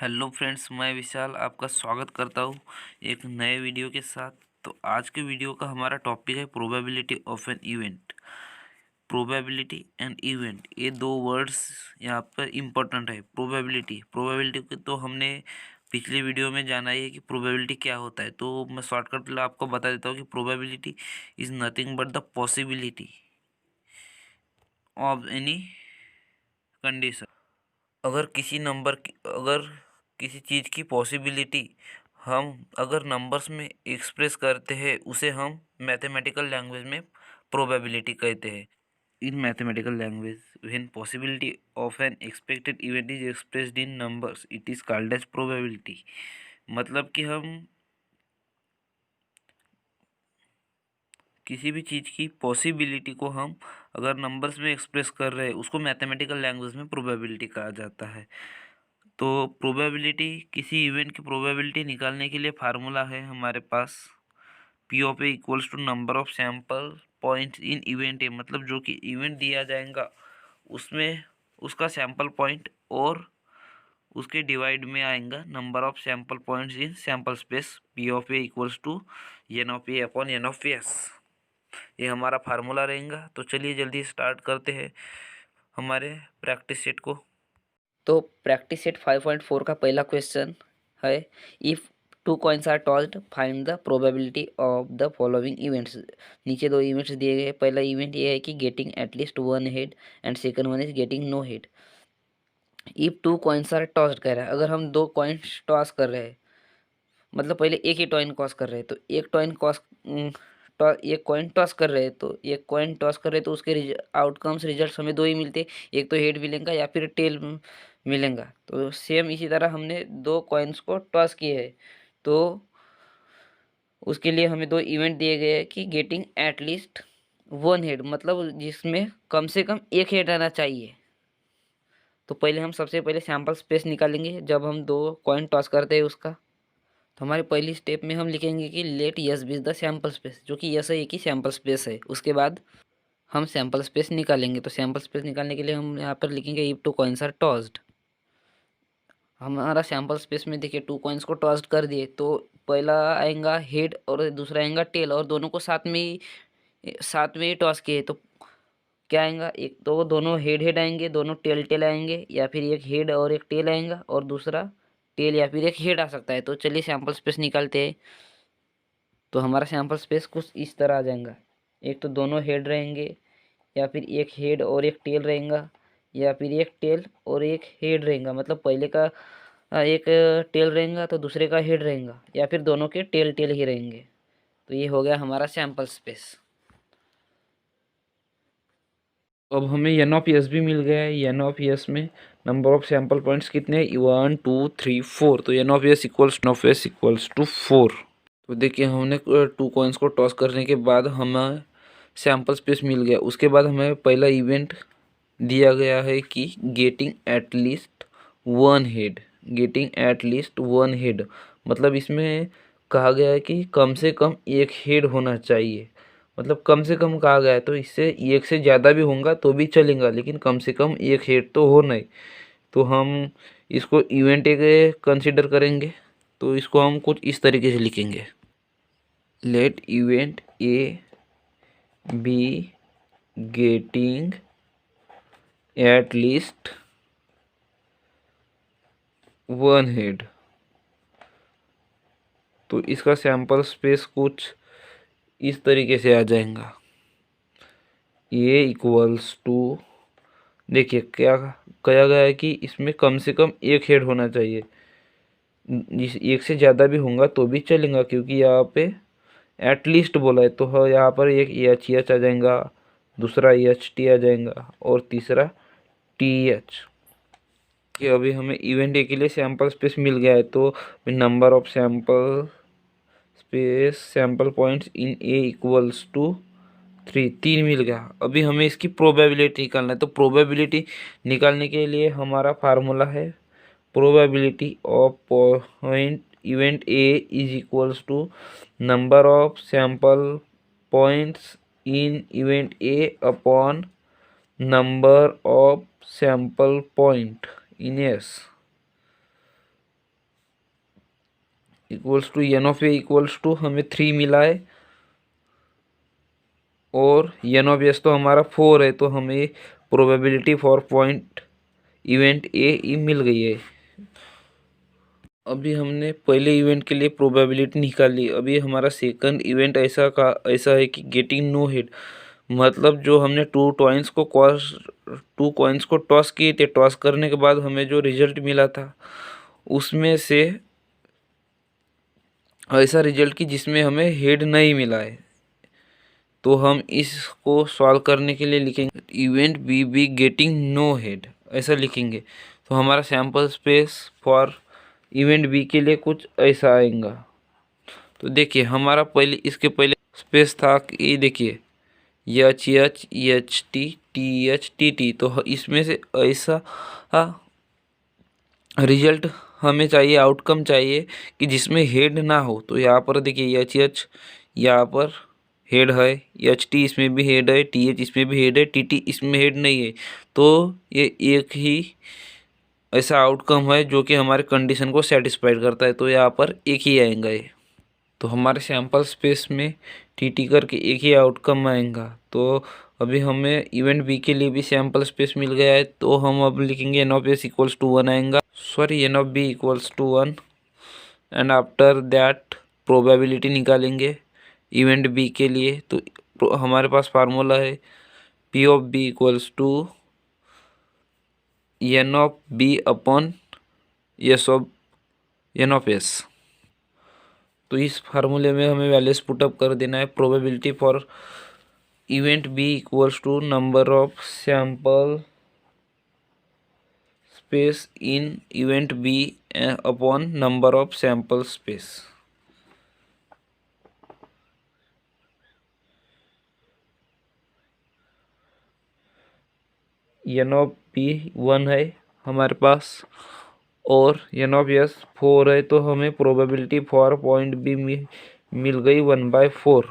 Hello friends, मैं विशाल आपका स्वागत करता हूँ एक नए वीडियो के साथ। तो आज के वीडियो का हमारा टॉपिक है probability of an event. Probability and event, ये दो वर्ड्स यहाँ पर इम्पोर्टेंट है। प्रोबेबिलिटी को तो हमने पिछले वीडियो में जाना ही है कि प्रोबेबिलिटी क्या होता है। तो मैं शॉर्टकट आपको बता देता हूँ कि probability is nothing but the possibility of any condition. अगर किसी चीज़ की पॉसिबिलिटी हम अगर नंबर्स में एक्सप्रेस करते हैं, उसे हम मैथमेटिकल लैंग्वेज में प्रोबेबिलिटी कहते हैं। In mathematical language, when possibility of an expected event is expressed in numbers, it is called as probability. मतलब कि हम किसी भी चीज़ की पॉसिबिलिटी को हम अगर नंबर्स में एक्सप्रेस कर रहे हैं, उसको मैथमेटिकल लैंग्वेज में प्रोबेबिलिटी कहा जाता है। तो प्रोबेबिलिटी, किसी इवेंट की प्रोबेबिलिटी निकालने के लिए फार्मूला है हमारे पास, P of A equals to number of sample points in event A. मतलब जो कि इवेंट दिया जाएगा उसमें उसका सैम्पल पॉइंट और उसके डिवाइड में आएगा number of sample points in sample space. P of A equals to N of A upon N of S, ये हमारा फार्मूला रहेगा। तो चलिए जल्दी स्टार्ट करते हैं हमारे प्रैक्टिस सेट को। तो प्रैक्टिस सेट 5.4 का पहला क्वेश्चन है, if two coins are tossed find the probability of the following events. नीचे दो इवेंट्स दिए गए। पहला इवेंट ये है कि getting at least one head and second one is getting no head. If two coins are tossed कह रहा है, अगर हम दो कॉइन्स टॉस कर रहे हैं, मतलब पहले एक ही टॉइन टॉस कर रहे हैं, तो एक टॉइन एक कॉइन टॉस कर रहे हैं, तो एक कॉइन टॉस कर रहे हैं तो उसके आउटकम्स रिजल्ट्स हमें दो ही मिलते, एक तो हेड मिलेगा या फिर टेल मिलेगा। तो सेम इसी तरह हमने दो कॉइन्स को टॉस किए हैं, तो उसके लिए हमें दो इवेंट दिए गए हैं कि गेटिंग एटलीस्ट वन हेड, मतलब जिसमें कम से कम एक हेड आना चाहिए। तो पहले हम सबसे पहले सैम्पल स्पेस निकालेंगे जब हम दो कॉइन टॉस करते हैं उसका। तो हमारे पहली स्टेप में हम लिखेंगे कि let S be the sample space, जो कि यस है एक ही सैम्पल स्पेस है। उसके बाद हम सैम्पल स्पेस निकालेंगे। तो सैम्पल स्पेस निकालने के लिए हम यहाँ पर लिखेंगे if two coins are tossed. हमारा सैम्पल स्पेस में देखिए टू कॉइन्स को टॉस्ड कर दिए, तो पहला आएगा हेड और दूसरा आएगा टेल, और दोनों को साथ में ही टॉस किए तो क्या आएगा, एक तो दोनों हेड हेड आएंगे, दोनों टेल टेल आएंगे, या फिर एक हेड और एक टेल आएगा और दूसरा टेल या फिर एक हेड आ सकता है। तो चलिए सैम्पल स्पेस निकालते हैं। तो हमारा सैम्पल स्पेस कुछ इस तरह आ जाएगा, एक तो दोनों हेड रहेंगे, या फिर एक हेड और एक टेल रहेगा, या फिर एक टेल और एक हेड रहेगा। मतलब पहले का एक टेल रहेगा तो दूसरे का हेड रहेगा, या फिर दोनों के टेल टेल ही रहेंगे। तो ये हो गया हमारा सैम्पल स्पेस। अब हमें एन ऑफ एस भी मिल गया है। एन ऑफ एस में नंबर ऑफ सैम्पल पॉइंट्स कितने हैं, 1 2 3 4। तो N of S equals to 4। तो देखिए हमने टू कॉइन्स को टॉस करने के बाद हमें सैम्पल स्पेस मिल गया। उसके बाद हमें पहला इवेंट दिया गया है कि गेटिंग एटलीस्ट वन हेड। मतलब इसमें कहा गया है कि कम से कम एक हेड होना चाहिए। मतलब कम से कम कहा गया है, तो इससे एक से ज़्यादा भी होगा तो भी चलेगा, लेकिन कम से कम एक हेड तो हो नहीं। तो हम इसको इवेंट एक कंसिडर करेंगे। तो इसको हम कुछ इस तरीके से लिखेंगे, let event A be getting at least one head. तो इसका सैंपल स्पेस कुछ इस तरीके से आ जाएगा, ये इक्वल्स टू, देखिए क्या कहा गया है कि इसमें कम से कम एक हेड होना चाहिए। जिस एक से ज़्यादा भी होगा तो भी चलेगा, क्योंकि यहाँ पे एटलीस्ट बोला है। तो यहाँ पर एक एच आ जाएगा, दूसरा एच टी आ जाएगा और तीसरा टी एच। कि अभी हमें इवेंट ए के लिए सैंपल स्पेस मिल गया है, तो number of sample points in A equals to 3 मिल गया। अभी हमें इसकी प्रोबेबिलिटी निकालना है। तो प्रोबेबिलिटी निकालने के लिए हमारा फार्मूला है, probability of point event A is equals to number of sample points in event A upon number of sample point in S. Equals to N of A equals to हमें 3 मिला है और N of S तो हमारा 4 है, तो हमें probability for point event A मिल गई है। अभी हमने पहले इवेंट के लिए प्रोबेबिलिटी निकाली। अभी हमारा सेकंड इवेंट ऐसा है कि गेटिंग नो हेड, मतलब जो हमने टू कॉइन्स को टॉस किए थे, टॉस करने के बाद हमें जो रिजल्ट मिला था उसमें से ऐसा रिजल्ट कि जिसमें हमें हेड नहीं मिला है। तो हम इसको सॉल्व करने के लिए लिखेंगे event B getting no head, ऐसा लिखेंगे। तो हमारा sample space for event B के लिए कुछ ऐसा आएगा। तो देखिए हमारा इसके पहले स्पेस था कि देखिए H H H T H T. तो इसमें से ऐसा रिजल्ट हमें चाहिए, आउटकम चाहिए कि जिसमें हेड ना हो। तो यहाँ पर देखिए एच यहाँ पर हेड है, एच टी इसमें भी हेड है, टी एच इसमें भी हेड है, टी टी इसमें हेड नहीं है। तो ये एक ही ऐसा आउटकम है जो कि हमारे कंडीशन को सेटिस्फाइड करता है। तो यहाँ पर एक ही आएगा ये। तो हमारे सैम्पल स्पेस में टी टी करके एक ही आउटकम आएगा। तो अभी हमें इवेंट बी के लिए भी सैम्पल स्पेस मिल गया है। तो हम अब लिखेंगे N of S equals to 1 आएगा, sorry N of B equals to 1 and after that probability निकालेंगे इवेंट बी के लिए। तो हमारे पास फार्मूला है P of B equals to N of B upon N of S. तो इस फार्मूले में हमें वैल्यूज पुटअप कर देना है। Probability for event B equals to number of sample space in event B upon number of sample space. N of B 1 है हमारे पास और एन ऑफ एस 4 है। तो हमें प्रोबेबिलिटी फॉर पॉइंट बी मिल गई 1/4।